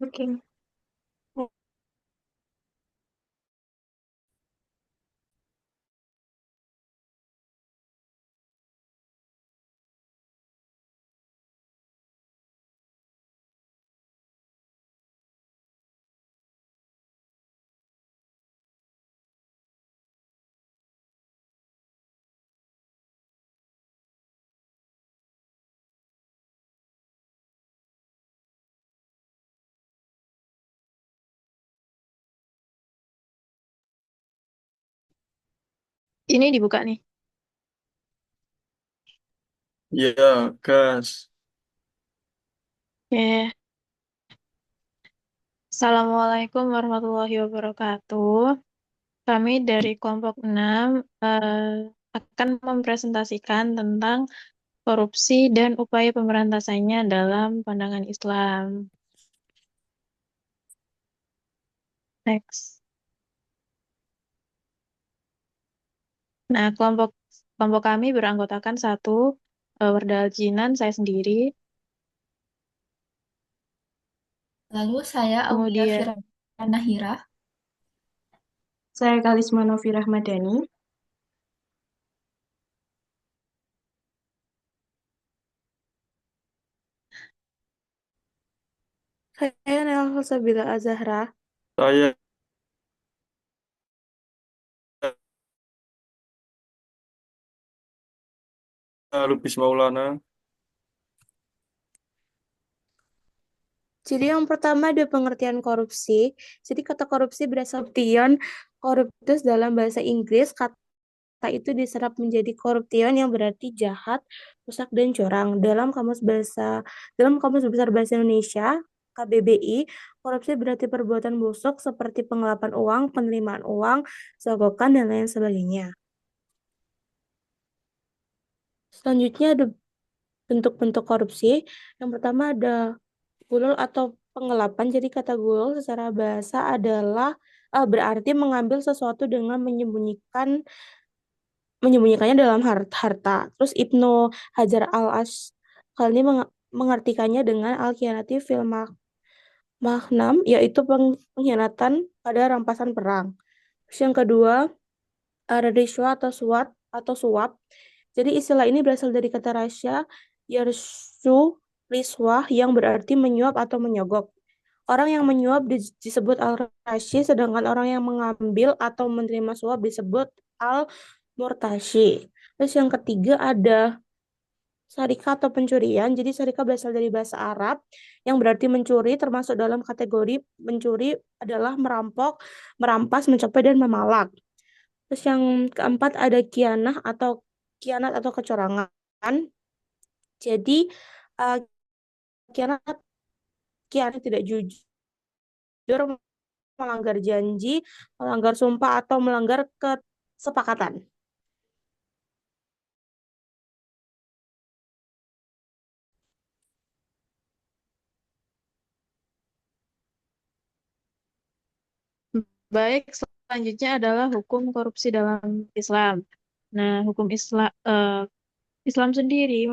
Oke. Ini dibuka nih. Ya, gas. Oke. Assalamualaikum warahmatullahi wabarakatuh. Kami dari kelompok 6 akan mempresentasikan tentang korupsi dan upaya pemberantasannya dalam pandangan Islam. Next. Nah, kelompok kelompok kami beranggotakan satu, Wardah Jinan, saya sendiri, Lalu saya Aulia kemudian Fira Nahira. Saya Kalisma Novi Rahmadani. Saya Nelsa Sabila Azahra. Saya Lubis Maulana. Jadi yang pertama ada pengertian korupsi. Jadi kata korupsi berasal dari corruptus dalam bahasa Inggris. Kata itu diserap menjadi corruption yang berarti jahat, rusak dan curang. Dalam Kamus Besar Bahasa Indonesia KBBI, korupsi berarti perbuatan busuk seperti penggelapan uang, penerimaan uang, sogokan dan lain sebagainya. Selanjutnya ada bentuk-bentuk korupsi. Yang pertama ada gulul atau penggelapan. Jadi kata gulul secara bahasa adalah berarti mengambil sesuatu dengan menyembunyikannya dalam harta. Terus Ibnu Hajar Al-Asqalani mengartikannya dengan al-khianati fil maknam, yaitu pengkhianatan pada rampasan perang. Terus yang kedua, riswa atau suap. Jadi istilah ini berasal dari kata rasya yarsu riswah yang berarti menyuap atau menyogok. Orang yang menyuap disebut al-rashi, sedangkan orang yang mengambil atau menerima suap disebut al-murtashi. Terus yang ketiga ada sarika atau pencurian. Jadi sarika berasal dari bahasa Arab yang berarti mencuri, termasuk dalam kategori mencuri adalah merampok, merampas, mencapai, dan memalak. Terus yang keempat ada kianat atau kecurangan. Jadi uh, kianat kianat tidak jujur, melanggar janji, melanggar sumpah atau melanggar kesepakatan. baik, selanjutnya adalah hukum korupsi dalam Islam. Nah, hukum Islam sendiri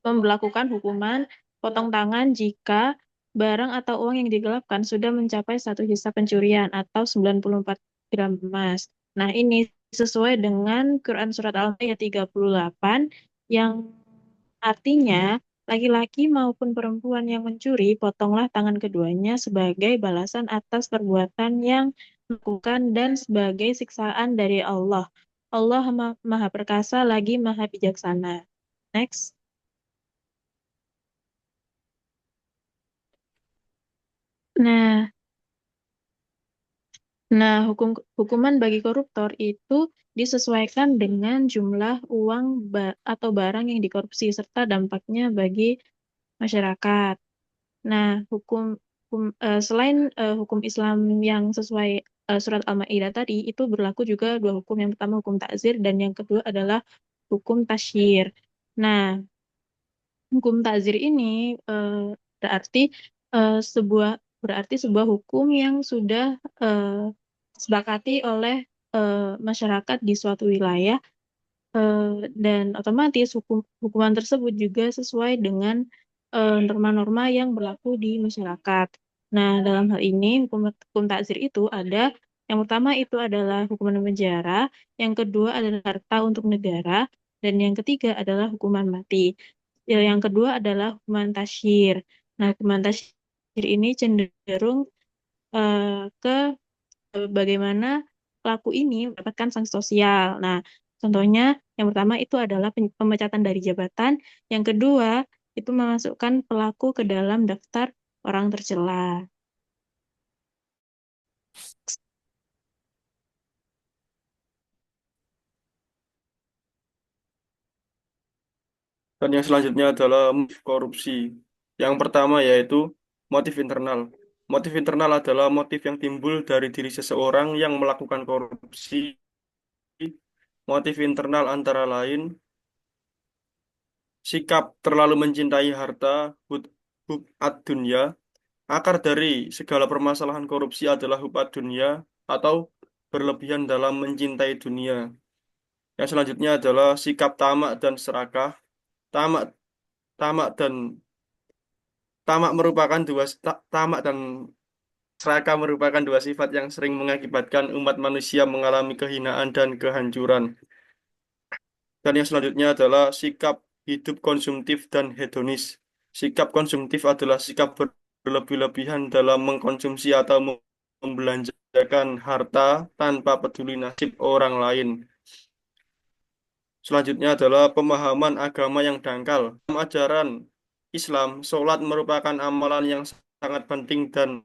memberlakukan hukuman potong tangan jika barang atau uang yang digelapkan sudah mencapai satu hisa pencurian atau 94 gram emas. Nah, ini sesuai dengan Quran Surat Al-Maidah 38 yang artinya laki-laki maupun perempuan yang mencuri, potonglah tangan keduanya sebagai balasan atas perbuatan yang melakukan dan sebagai siksaan dari Allah. Allah Maha Perkasa lagi Maha Bijaksana. Next. Nah, hukuman bagi koruptor itu disesuaikan dengan jumlah uang atau barang yang dikorupsi serta dampaknya bagi masyarakat. Nah, selain hukum Islam yang sesuai surat Al-Maidah tadi, itu berlaku juga dua hukum. Yang pertama hukum takzir dan yang kedua adalah hukum tasyir. Nah, hukum takzir ini eh, berarti eh, sebuah sebuah hukum yang sudah disepakati oleh masyarakat di suatu wilayah dan otomatis hukuman tersebut juga sesuai dengan norma-norma yang berlaku di masyarakat. Nah, dalam hal ini hukum takzir itu ada yang pertama itu adalah hukuman penjara, yang kedua adalah harta untuk negara, dan yang ketiga adalah hukuman mati. Yang kedua adalah hukuman tasyir. Nah, hukuman tasyir ini cenderung ke bagaimana pelaku ini mendapatkan sanksi sosial. Nah, contohnya yang pertama itu adalah pemecatan dari jabatan, yang kedua itu memasukkan pelaku ke dalam daftar orang tercela. Dan yang selanjutnya adalah motif korupsi. Yang pertama yaitu motif internal. Motif internal adalah motif yang timbul dari diri seseorang yang melakukan korupsi. Motif internal antara lain sikap terlalu mencintai harta, hub ad dunya. Akar dari segala permasalahan korupsi adalah hub ad dunya atau berlebihan dalam mencintai dunia. Yang selanjutnya adalah sikap tamak dan serakah. Tamak, tamak dan tamak dan serakah merupakan dua sifat yang sering mengakibatkan umat manusia mengalami kehinaan dan kehancuran. Dan yang selanjutnya adalah sikap hidup konsumtif dan hedonis. Sikap konsumtif adalah sikap berlebih-lebihan dalam mengkonsumsi atau membelanjakan harta tanpa peduli nasib orang lain. Selanjutnya adalah pemahaman agama yang dangkal. Dalam ajaran Islam, sholat merupakan amalan yang sangat penting dan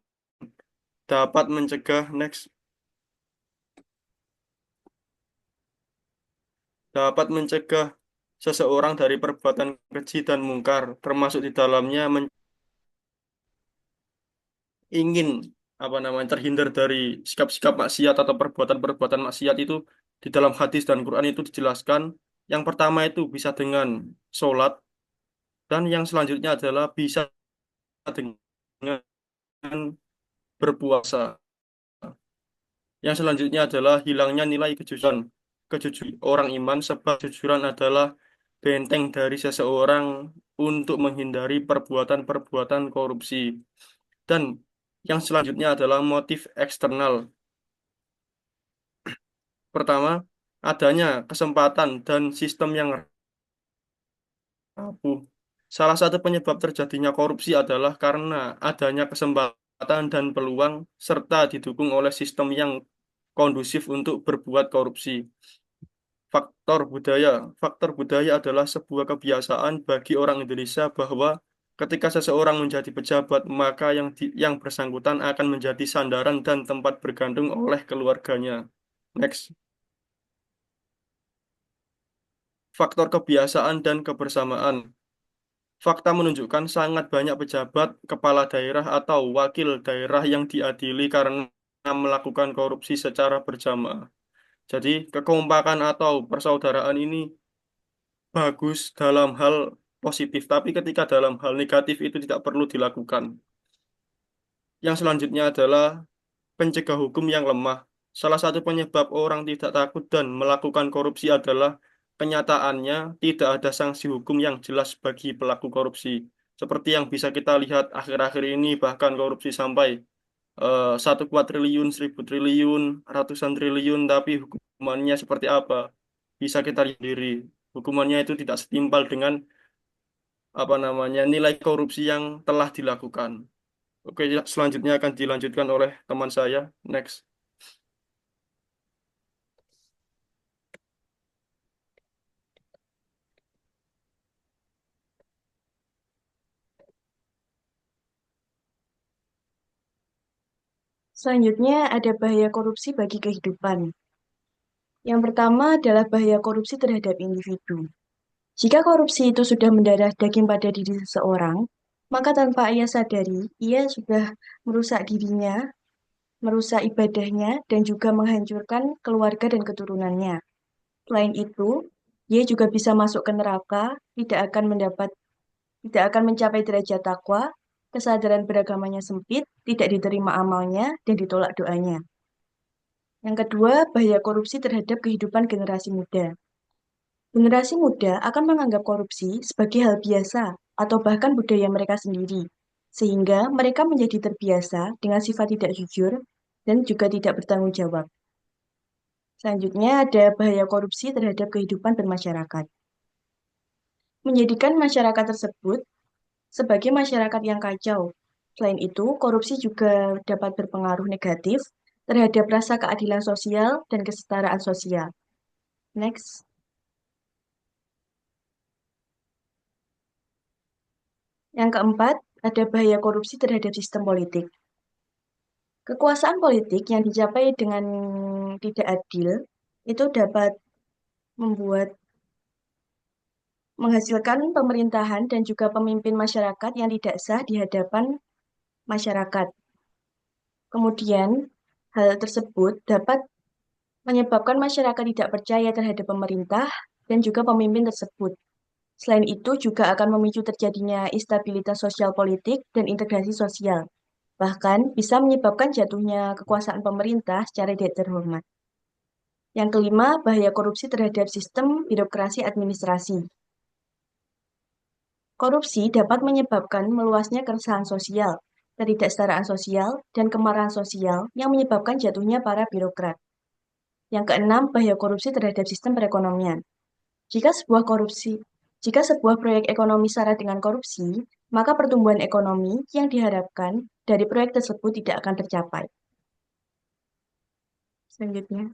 dapat mencegah seseorang dari perbuatan keji dan mungkar, termasuk di dalamnya ingin terhindar dari sikap-sikap maksiat atau perbuatan-perbuatan maksiat itu. Di dalam hadis dan Quran itu dijelaskan, yang pertama itu bisa dengan sholat, dan yang selanjutnya adalah bisa dengan berpuasa. Yang selanjutnya adalah hilangnya nilai kejujuran. Kejujuran orang iman, sebab kejujuran adalah benteng dari seseorang untuk menghindari perbuatan-perbuatan korupsi. Dan yang selanjutnya adalah motif eksternal. Pertama, adanya kesempatan dan sistem yang rapuh. Salah satu penyebab terjadinya korupsi adalah karena adanya kesempatan dan peluang serta didukung oleh sistem yang kondusif untuk berbuat korupsi. Faktor budaya. Faktor budaya adalah sebuah kebiasaan bagi orang Indonesia bahwa ketika seseorang menjadi pejabat, maka yang bersangkutan akan menjadi sandaran dan tempat bergantung oleh keluarganya. Next. Faktor kebiasaan dan kebersamaan. Fakta menunjukkan sangat banyak pejabat, kepala daerah, atau wakil daerah yang diadili karena melakukan korupsi secara berjamaah. Jadi, kekompakan atau persaudaraan ini bagus dalam hal positif, tapi ketika dalam hal negatif itu tidak perlu dilakukan. Yang selanjutnya adalah pencegah hukum yang lemah. Salah satu penyebab orang tidak takut dan melakukan korupsi adalah kenyataannya tidak ada sanksi hukum yang jelas bagi pelaku korupsi. Seperti yang bisa kita lihat akhir-akhir ini, bahkan korupsi sampai 1 kuadriliun, 1.000 triliun, ratusan triliun, tapi hukumannya seperti apa? Bisa kita lihat sendiri. Hukumannya itu tidak setimpal dengan nilai korupsi yang telah dilakukan. Oke, ya, selanjutnya akan dilanjutkan oleh teman saya. Next. Selanjutnya ada bahaya korupsi bagi kehidupan. Yang pertama adalah bahaya korupsi terhadap individu. Jika korupsi itu sudah mendarah daging pada diri seseorang, maka tanpa ia sadari, ia sudah merusak dirinya, merusak ibadahnya, dan juga menghancurkan keluarga dan keturunannya. Selain itu, dia juga bisa masuk ke neraka, tidak akan mencapai derajat takwa, kesadaran beragamanya sempit, tidak diterima amalnya, dan ditolak doanya. Yang kedua, bahaya korupsi terhadap kehidupan generasi muda. Generasi muda akan menganggap korupsi sebagai hal biasa atau bahkan budaya mereka sendiri, sehingga mereka menjadi terbiasa dengan sifat tidak jujur dan juga tidak bertanggung jawab. Selanjutnya ada bahaya korupsi terhadap kehidupan bermasyarakat. Menjadikan masyarakat tersebut sebagai masyarakat yang kacau. Selain itu, korupsi juga dapat berpengaruh negatif terhadap rasa keadilan sosial dan kesetaraan sosial. Next. Yang keempat, ada bahaya korupsi terhadap sistem politik. Kekuasaan politik yang dicapai dengan tidak adil itu dapat menghasilkan pemerintahan dan juga pemimpin masyarakat yang tidak sah di hadapan masyarakat. Kemudian, hal tersebut dapat menyebabkan masyarakat tidak percaya terhadap pemerintah dan juga pemimpin tersebut. Selain itu, juga akan memicu terjadinya instabilitas sosial politik dan integrasi sosial. Bahkan bisa menyebabkan jatuhnya kekuasaan pemerintah secara tidak terhormat. Yang kelima, bahaya korupsi terhadap sistem birokrasi administrasi. Korupsi dapat menyebabkan meluasnya keresahan sosial, ketidaksetaraan sosial, dan kemarahan sosial yang menyebabkan jatuhnya para birokrat. Yang keenam, bahaya korupsi terhadap sistem perekonomian. Jika sebuah proyek ekonomi syarat dengan korupsi, maka pertumbuhan ekonomi yang diharapkan dari proyek tersebut tidak akan tercapai. Selanjutnya.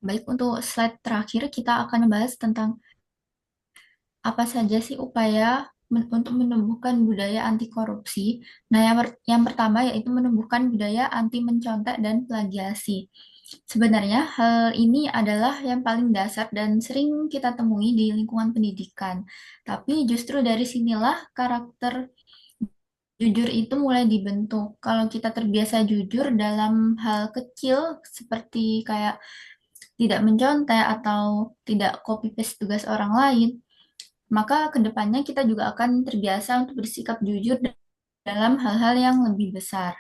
Baik, untuk slide terakhir kita akan membahas tentang apa saja sih upaya untuk menumbuhkan budaya anti korupsi. Nah, yang pertama yaitu menumbuhkan budaya anti mencontek dan plagiasi. Sebenarnya hal ini adalah yang paling dasar dan sering kita temui di lingkungan pendidikan. Tapi justru dari sinilah karakter jujur itu mulai dibentuk. Kalau kita terbiasa jujur dalam hal kecil seperti kayak tidak mencontek atau tidak copy paste tugas orang lain, maka kedepannya kita juga akan terbiasa untuk bersikap jujur dalam hal-hal yang lebih besar.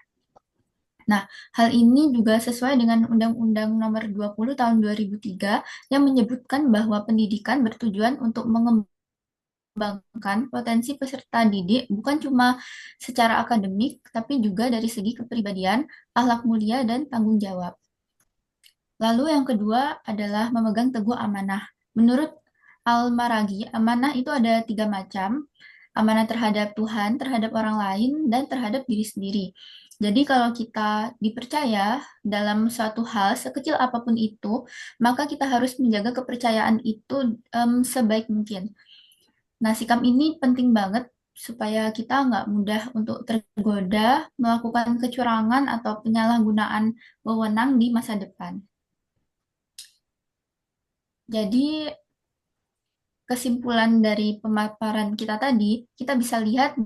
Nah, hal ini juga sesuai dengan Undang-Undang Nomor 20 Tahun 2003 yang menyebutkan bahwa pendidikan bertujuan untuk mengembangkan potensi peserta didik bukan cuma secara akademik, tapi juga dari segi kepribadian, akhlak mulia, dan tanggung jawab. Lalu yang kedua adalah memegang teguh amanah. Menurut Al-Maragi, amanah itu ada 3 macam. Amanah terhadap Tuhan, terhadap orang lain, dan terhadap diri sendiri. Jadi kalau kita dipercaya dalam suatu hal, sekecil apapun itu, maka kita harus menjaga kepercayaan itu sebaik mungkin. Nah, sikap ini penting banget supaya kita nggak mudah untuk tergoda melakukan kecurangan atau penyalahgunaan wewenang di masa depan. Jadi, kesimpulan dari pemaparan kita tadi, kita bisa lihat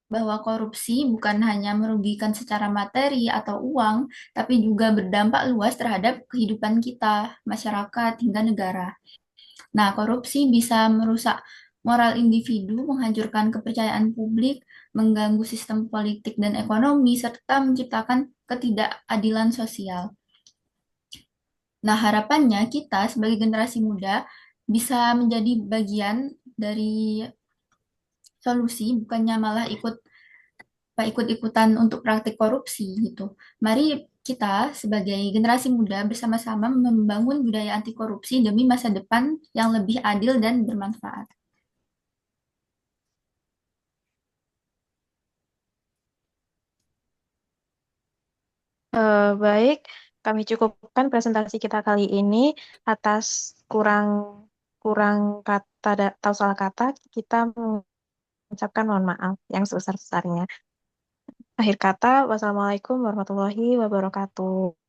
bahwa korupsi bukan hanya merugikan secara materi atau uang, tapi juga berdampak luas terhadap kehidupan kita, masyarakat, hingga negara. Nah, korupsi bisa merusak moral individu, menghancurkan kepercayaan publik, mengganggu sistem politik dan ekonomi, serta menciptakan ketidakadilan sosial. Nah, harapannya kita sebagai generasi muda bisa menjadi bagian dari solusi, bukannya malah ikut-ikutan untuk praktik korupsi gitu. Mari kita sebagai generasi muda bersama-sama membangun budaya anti korupsi demi masa depan yang lebih adil dan bermanfaat. Baik, kami cukupkan presentasi kita kali ini. Atas kurang kurang kata atau salah kata, kita mengucapkan mohon maaf yang sebesar-besarnya. Akhir kata, wassalamualaikum warahmatullahi wabarakatuh.